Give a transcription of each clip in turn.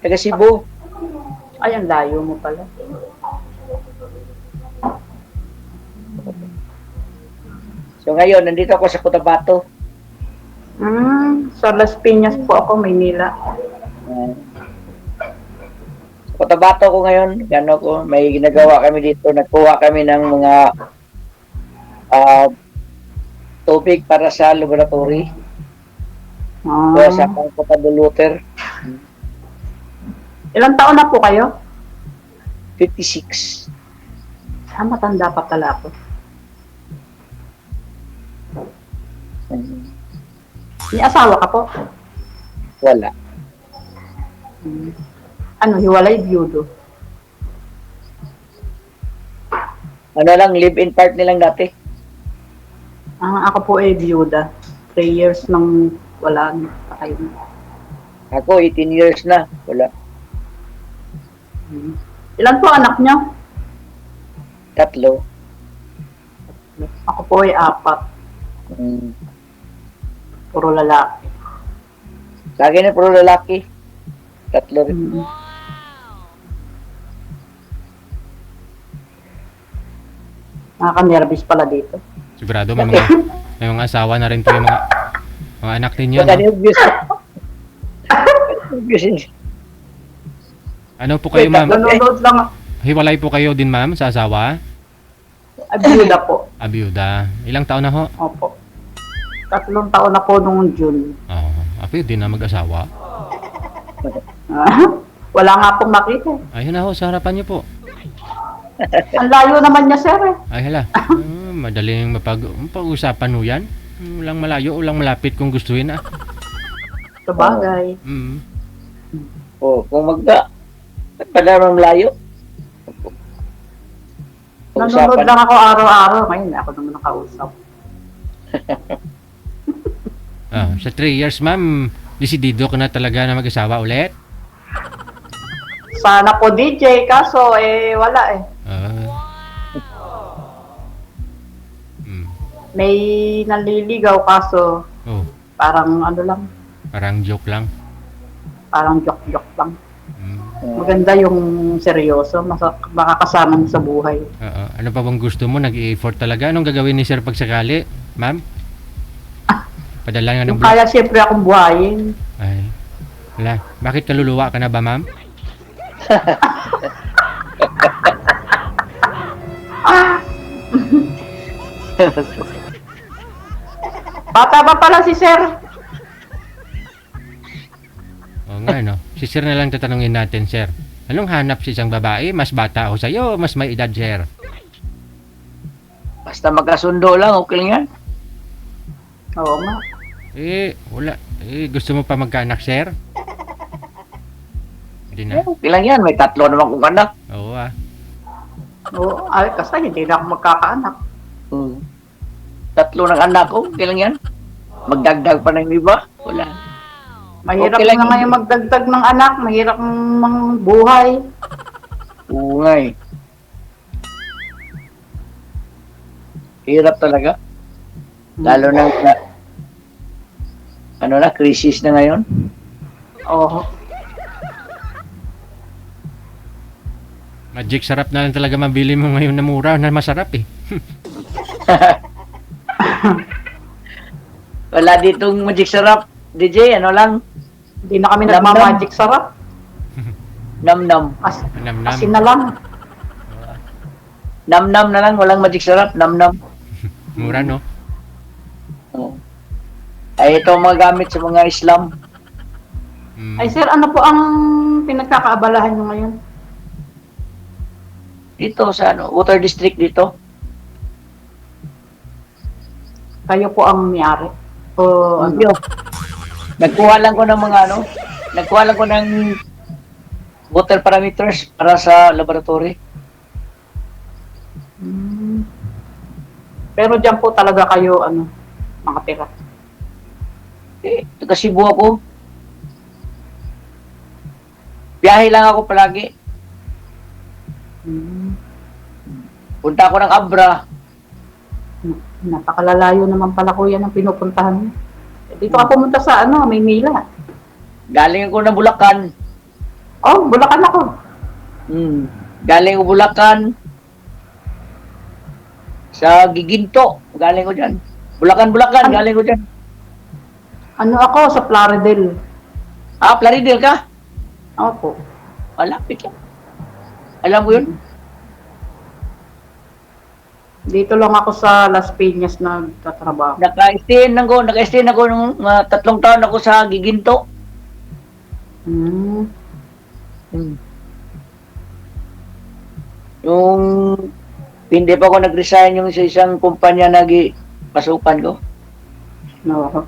Taga Cebu. Ay, ang layo mo pala. So ngayon, nandito ako sa Cotabato. Sa Las Piñas po ako, Maynila. Uh, sa Cotabato ko ngayon, gano ko, may ginagawa kami dito. Nagkuha kami ng mga tubig para sa laboratory. Kaya sa pangpapabuluter. Ilang taon na po kayo? 56. Matanda pa pala ako. May asawa ka po? Wala. Ano, hiwalay, biyudo? Ano lang, live-in part nilang dati. Ako po ay biyuda. 3 years nang wala pa kayo. Ako, 18 years na. Wala. Ilan po anak niyo? 3. Ako po ay 4. Puro lalaki. Sa akin na puro lalaki. 3 rin. Nakaka-nervous pala dito. Sigurado may mga asawa na rin po yung mga anak ninyo, no? Ano po kayo, ma'am? Nanonood lang. Hiwalay po kayo din, ma'am, sa asawa? Biyuda po. Abiyuda. Ilang taon na ho? Opo. 3 taon na po nung June. Pwede na mag-asawa. Wala nga pong makita. Ayun na ho, sa harapan niyo po. Ang layo naman niya, sir. Ay, hala. Madaling mapag-usapan ho yan. Walang malayo, walang malapit kung gustuhin, Sabagay. Kung nagpadaramang layo. Nanonood lang ako araw-araw. Ngayon, ako naman nakausap. Sa 3 years, ma'am, desidido ka na talaga na mag-asawa ulit? Sana po DJ, kaso wala May naliligaw kaso parang ano lang. Parang joke lang. Parang joke lang. Maganda yung seryoso, makakasama mo sa buhay. Ano pa bang gusto mo? Nag-i-effort talaga? Anong gagawin ni sir pag sakali, ma'am? Padala nga ng kaya siyempre akong buhayin. Ay, wala. Bakit kaluluwa ka na ba, ma'am? Bata pa pala si sir. Oo nga, no? Si sir na lang tatanungin natin, sir. Anong hanap si isang babae? Mas bata ako sa'yo, mas may edad, sir? Basta magkasundo lang, okay lang yan. Oo nga. Wala. Gusto mo pa magkaanak, sir? Hindi na. Okay lang yan, may 3 naman kong anak. Oo, Oo, kasi hindi na ako magkakaanak. 3 ng anak ko, okay lang yan. Magdagdag pa ng iba, wala. Mahirap Okay lang na ngayon magdagdag ng anak, mahirap mang buhay. Oo nga eh. Hirap talaga. Lalo na crisis na ngayon. Oo. Magic sarap na lang talaga mabili mo ngayon na mura na masarap eh. Wala ditong magic sarap. DJ, ano lang? Hindi na kami Nam-nam. nagmamagic sarap. Nam-nam. Nam-nam. Asin na lang. Nam-nam na lang, walang magic sarap. Nam-nam. Mura, no? Ay, ito ang mga gamit sa mga Islam. Ay sir, ano po ang pinagkakaabalahan nyo ngayon? Dito sa Water District dito. Kayo po ang may-ari? O ano? Hindi. Nagkuha lang ko ng water parameters para sa laboratory. Pero dyan po talaga kayo, nakatira? Taga Cebu ako. Biyahe lang ako palagi. Punta ako ng Abra. Napakalalayo naman pala kuya ng pinupuntahan mo. Dito ka pumunta sa Maynila. Galing ako ng Bulacan. Oh, Bulacan ako. Galing ko Bulacan. Sa Giginto. Galing ko dyan. Bulacan, Ano? galing ko dyan. Ano ako, sa Plaridel. Ah, Plaridel ka? Opo. Malapit lang. Alam mo yun? Dito lang ako sa Las Piñas nagtatrabaho. Naka-stay ako nung 3 taon ako sa Giginto. Hmm. Yung hindi pa ako nag-resign yung sa isang kumpanya na pasukan ko. No.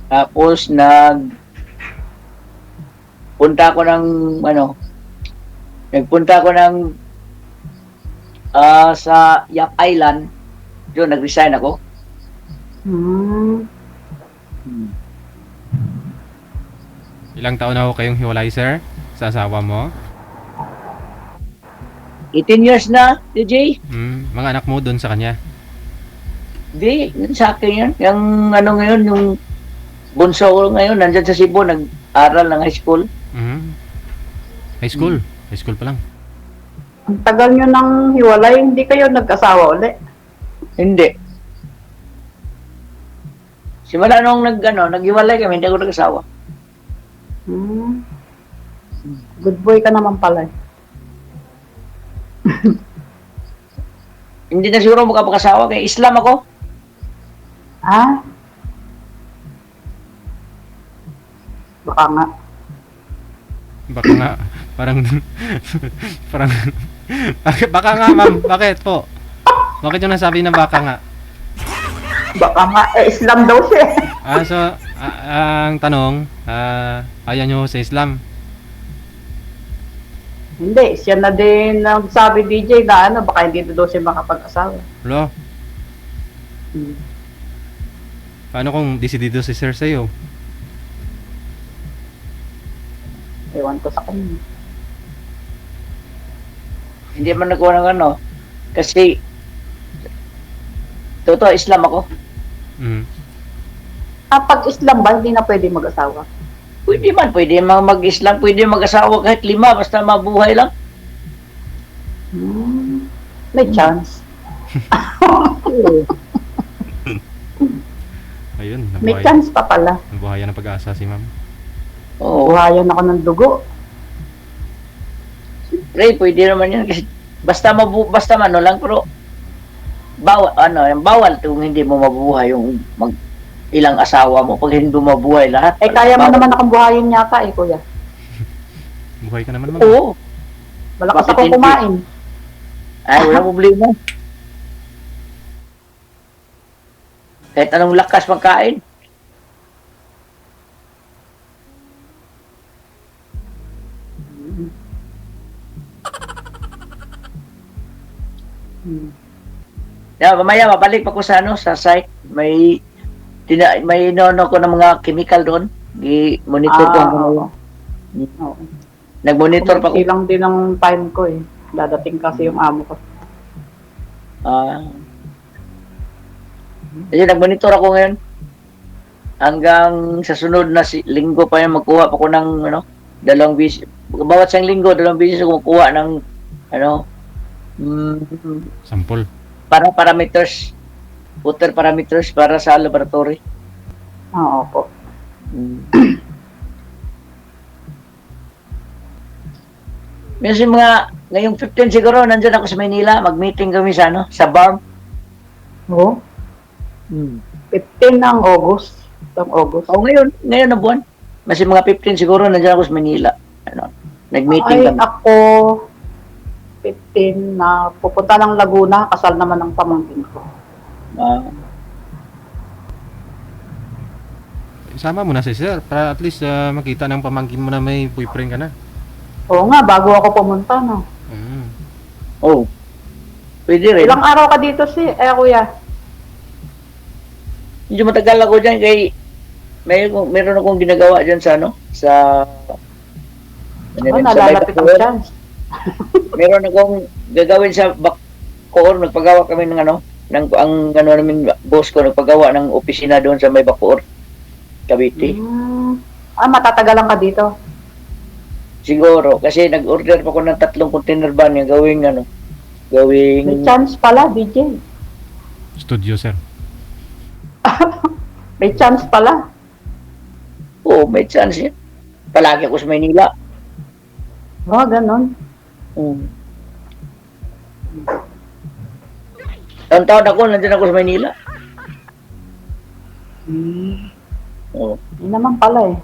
Tapos nagpunta ako ng sa Yap Island. Doon nag-resign ako. Hmm. Ilang taon na ho kayong hiwalay, sir? Sa asawa mo? 18 years na, DJ. Mga anak mo doon sa kanya? Di, yun sa akin yun. Yung ano ngayon, yung bunso ko ngayon, nandyan sa Cebu, nag-aral ng high school. High school? High school pa lang. Ang tagal nyo nang hiwalay, hindi kayo nag-asawa ulit. Hindi. Simula nung naghiwalay kami, hindi ako nag-asawa. Hmm. Good boy ka naman pala. Hindi na siguro makapag-asawa, kaya Islam ako. Ah? Baka nga. Baka nga, parang, parang, baka nga ma'am, bakit po? Bakit yung nasabi na baka nga? Baka nga, Islam daw siya. Ang tanong, ayaw nyo sa Islam? Hindi, siya na din nagsabi DJ na baka hindi daw siya makapag-asawa. Lo? Paano kung desidido si sir sa'yo? Ewan ko sa kanya. Hindi man nagawa ng kasi totoo Islam ako. Pag Islam ba, hindi na pwede mag-asawa? Pwede mag-Islam, pwede mag-asawa kahit 5, basta mabuhay lang. May chance. Ayun, May chance pa pala. nabuhayan ng pag-asa si ma'am. Oo. Buhayan ako ng dugo. Ray, pwede naman yan kasi basta lang, pero bawal kung hindi mo mabuhay yung ilang asawa mo pag hindi mo mabuhay lahat. Kaya mo naman akong buhayin yata kuya. Buhay ka naman ma'am. Oo. Malakas Bakit ako hindi? kumain. Ay, wala problema. Kahit anong lakas magkain. Mamaya mabalik pa ko sa sa site. May inono ko ng mga chemical doon. I-monitor ko. Oo. Nag-monitor pa ko. Ilang din ang time ko Dadating kasi yung amo ko. Kasi nag-monitor ako ngayon. Hanggang sa sunod na linggo pa yan, magkuha pa ko ng 2 beses. Bawat isang linggo, 2 beses ako magkuha ng Sampol. parameters, water parameters para sa laboratory. Oo po. Minsan ngayong 15 siguro, nandyan ako sa Manila, mag-meeting kami sa BARM. Oo. 15 ng August. Ngayon na buwan. Mas mga 15 siguro, nandyan ako sa Manila. Nag-meeting kami. Ako 15 na pupunta ng Laguna, kasal naman ng pamangkin ko. Sama mo na si sir para at least makita ng pamangkin mo na may boyfriend ka na. Oo nga, bago ako pumunta, no? Pwede rin. Ilang araw ka dito kuya? Medyo matagal ako dyan kay meron akong ginagawa dyan sa Nalalapit ang chance. meron akong gagawin sa Bacoor, nagpagawa kami ng ang ano namin boss ko nagpagawa ng opisina doon sa may Bacoor, Cavite. Matatagalan ka dito. Siguro kasi nag-order pa ko ng 3 container van yung May gawing chance pala, DJ. Studio, sir. May chance pala. may chance yan. Palagi ako sa Maynila. Ganon. Taon-taon ako, nandiyan ako sa Maynila. Oo. Yun naman pala eh.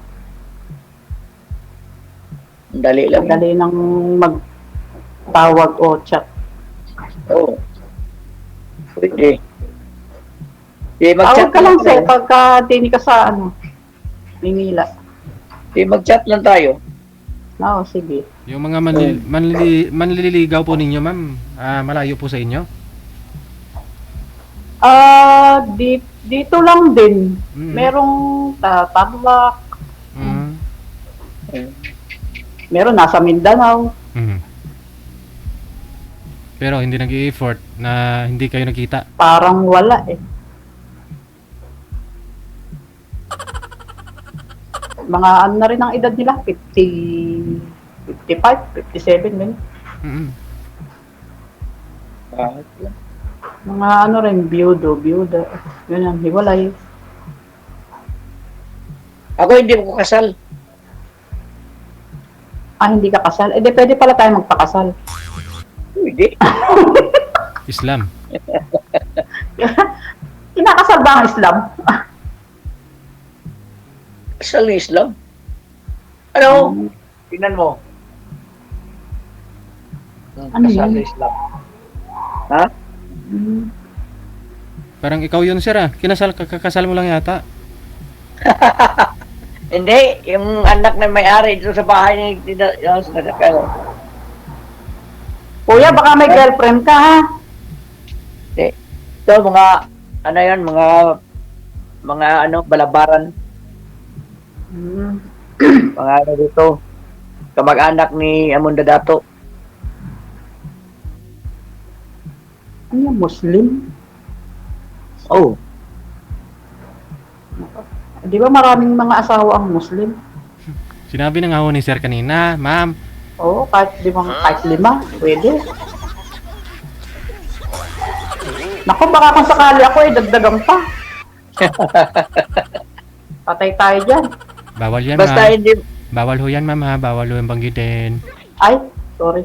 Ang dali lang. Dali nang magtawag o chat. Oo. Pwede. Tawag ka lang sir pagka tini ka sa Manila. Mag-chat lang tayo. Oo, sige. Yung mga manliligaw po ninyo, ma'am, malayo po sa inyo? Dito lang din. Mm. Merong Tarlac. Mm. Meron nasa Mindanao. Mm. Pero hindi nag-i-effort na hindi kayo nakita. Parang wala eh. Mga ano na rin ang edad nila, 50, 55, 57, ganyan. Mm. Mga ano rin, biyuda, ganyan, hiwalay. Ako hindi ko kasal. Hindi ka kasal? Di pwede pala tayo magpakasal. Hindi. Islam. Kinakasal ba ang Islam? Kasal ng Islam. Ano? Tingnan mo. Ano Kasal yun? ng Islam. Ha? Parang ikaw yun, sir, kakasal mo lang yata. Hindi. Yung anak na may-ari dito sa bahay niya, Kuya, baka may girlfriend ka ha? ito, ano yan, mga balabaran. Mga ano dito, kamag-anak ni Amon Dadato. Ano yan, Muslim? Oh, Di ba maraming mga asawa ang Muslim? Sinabi na nga ho ni sir kanina, ma'am, Oo, kahit 5, pwede. Naku, baka kung sakali ako dagdagan pa. Patay tayo dyan. bawal yan, basta ma'am. hindi, Bawal ho yan, ma'am, ha. Bawal ho yung banggitin. Ay, sorry.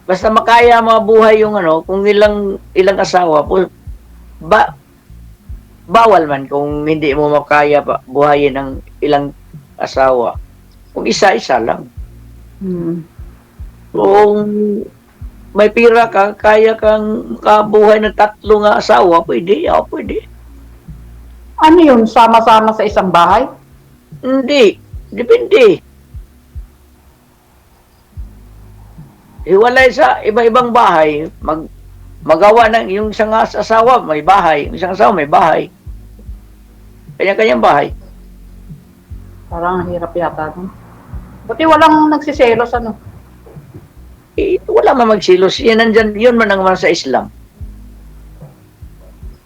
basta makaya mabuhay yung kung ilang asawa po, bawal man kung hindi mo makaya buhayin ang ilang asawa. Kung isa-isa lang. Kung may pira ka, kaya kang makabuhay ng 3 nga asawa, pwede. Pwede. Ano yun, sama-sama sa isang bahay? Hindi. Depende. Hiwalay sa iba-ibang bahay, magawa ng yung isang asawa may bahay, yung isang asawa may bahay. Kanya-kanyang bahay. Parang hirap yata. No? Buti walang nagsiselos, Wala man magsilos. Yan nandyan, yun man ang sa Islam.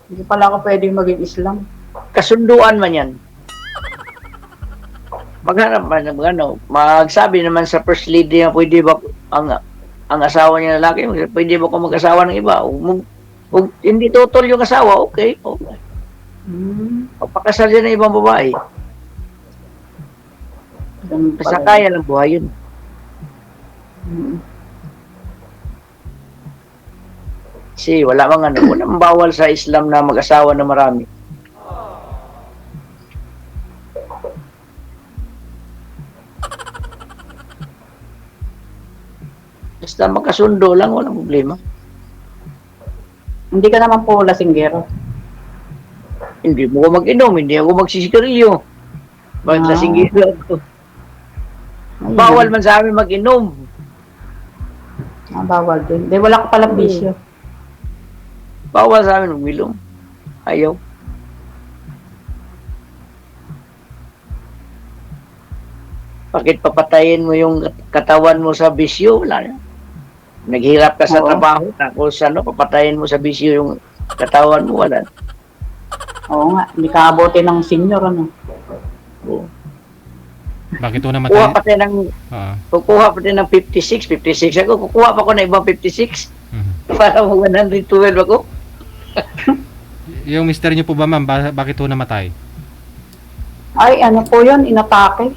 Hindi pala ako pwedeng maging Islam. Kasunduan man yan. Maghanap man, magsabi naman sa first lady na pwede ba ang asawa niya lalaki, pwede ba ko mag-asawa ng iba? Kung hindi tutol yung asawa, okay. Pagpakasal niya ng ibang babae. Basta kaya lang buhay yun. Kasi walang bawal sa Islam na mag-asawa na marami. Basta magkasundo lang, walang problema. Hindi ka naman po lasinggero. Hindi mo ko mag-inom, hindi ako magsisigarilyo. Bakit lasinggero ako? Bawal man sa amin mag-inom. Bawal din. Di, wala ka palang bisyo. Bawal sa amin mag-inom. Ayaw. Bakit papatayin mo yung katawan mo sa bisyo? Wala na. Naghirap ka sa Oo. trabaho, tapos ano, papatayin mo sa bisyo yung katawan mo, wala. Oo nga, hindi ka abuti ng senior, ano. Oo. Bakit ho Kukuha namatay? pa tayo ng, Ah, kukuha pa tayo ng 56. Ako, kukuha pa ako ng ibang 56 para mag 112 ako. yung mister niyo po ba, ma'am, bakit ho namatay? Ay, ano po yun, inatake.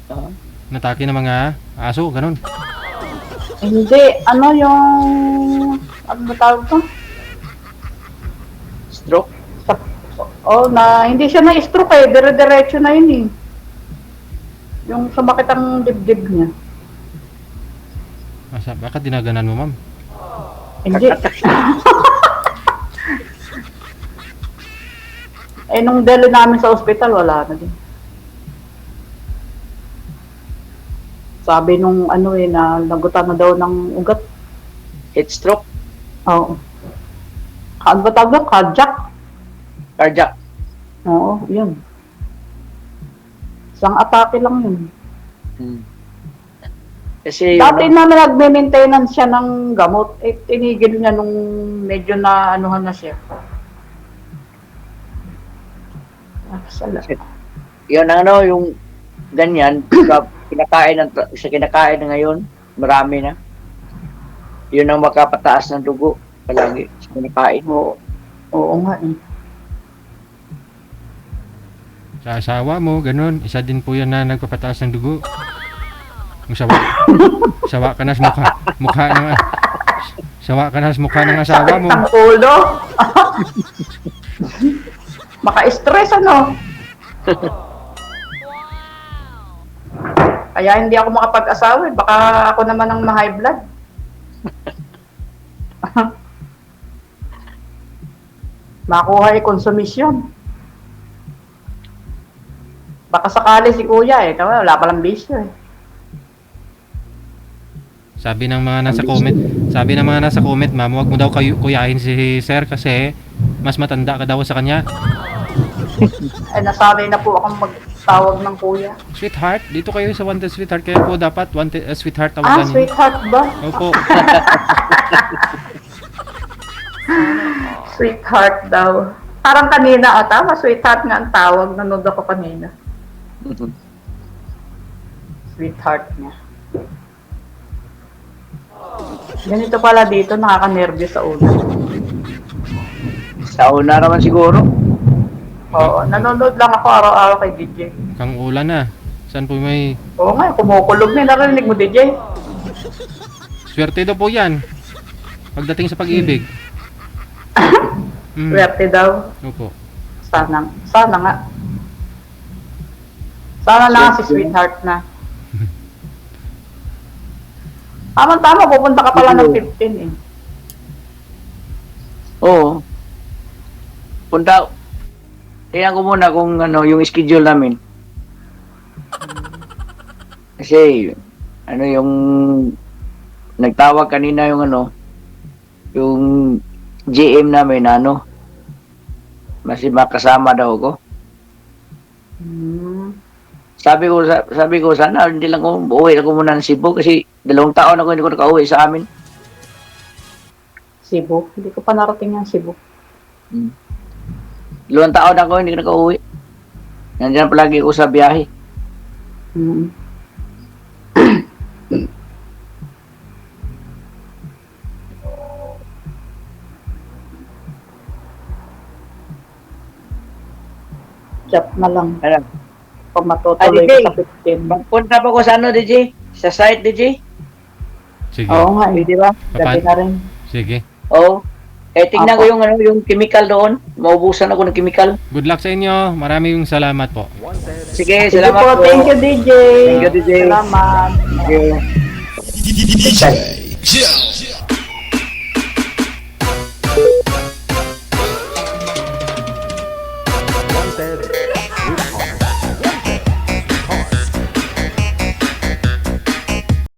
Ah, Natake ng mga aso, ganun. Hindi, ano yung, ano ba tawag to? stroke. Oh, na, hindi siya na-stroke eh, dire-diretso na yun eh. Yung sumakit ang dibdib niya. Bakit dinaganan mo, ma'am? Hindi. Eh, nung dali namin sa ospital, wala na din. Sabi nung ano eh, na nagutan na daw ng ugat. Heat stroke. Oo. Ano ba tawag doon? Cardiac? Cardiac. Oo, yun. Isang atake lang yun. Hmm. Kasi Dati ano, namin nagme-maintenance siya ng gamot. Eh, tinigil niya nung medyo na anuhan na siya. Ah, sala. yun ang ano, yung ganyan, sa kinakain na ngayon, marami na. Yun ang makapataas ng dugo palagi sa kinakain. Oo, oo nga eh. Sa asawa mo, ganun. Isa din po yan na nagpapataas ng dugo. Kung sawa ka na sa mukha ng sawa ka na sa mukha ng asawa mo. Sakit ng ulo. Maka-stress ano. Kaya hindi ako makapag-asawa eh. Baka ako naman ang ma-high blood. Makuha eh konsumisyon. Baka sakali si kuya eh. Kaya wala palang bisyo eh. Sabi ng mga nasa comment, ma'am, huwag mo daw kuyahin si sir kasi mas matanda ka daw sa kanya. Eh, nasanay na po akong magtawag ng kuya. Sweetheart, dito kayo sa Wanted Sweetheart, kaya po dapat Wanted Sweetheart Ah, tawagan niyo. sweetheart ba? Opo. Sweetheart daw. Parang kanina, tama, sweetheart nga ang tawag. Nanood ako kanina. Sweetheart niya. Ganito pala dito, nakaka-nervous sa una. Sa una naman siguro. Oo, nanonood lang ako araw-araw kay DJ. Kang ulan na. Saan po may Oo nga, kumukulog na. Narinig mo, DJ? swerte daw po yan. Pagdating sa pag-ibig. Swerte daw. Opo. Sana nga. Sana na nga si sweetheart na. Tama-tama, pupunta ka pala ng 15 eh. Oo. Punta. Tingnan ko muna kung ano yung schedule namin. Kasi ano yung nagtawag kanina yung ano yung GM namin na ano mas makasama daw ako. Sabi ko sana hindi lang ako uuwi ako muna ng Cebu kasi 2 taon ako hindi ko nakauwi sa amin. Cebu? Hindi ko pa narating yung Cebu. 2 taon ako hindi ko nakauwi. Nandiyan palagi ako sa biyahe. Chat na lang. Ano? Pag matutuloy DJ, ka sa 15. Magpunta pa ko sa ano, DJ? Sa site, DJ? Sige. Oo nga eh. Di ba? Gabi na rin. Sige. Oo. Eh, tingnan Apo. ko yung, ano, yung chemical doon. Maubusan ako ng chemical. Good luck sa inyo. Maraming salamat po. Sige, Sige salamat po, po. thank you DJ. Thank you, DJ. Salamat. Thank you. DJ Joe.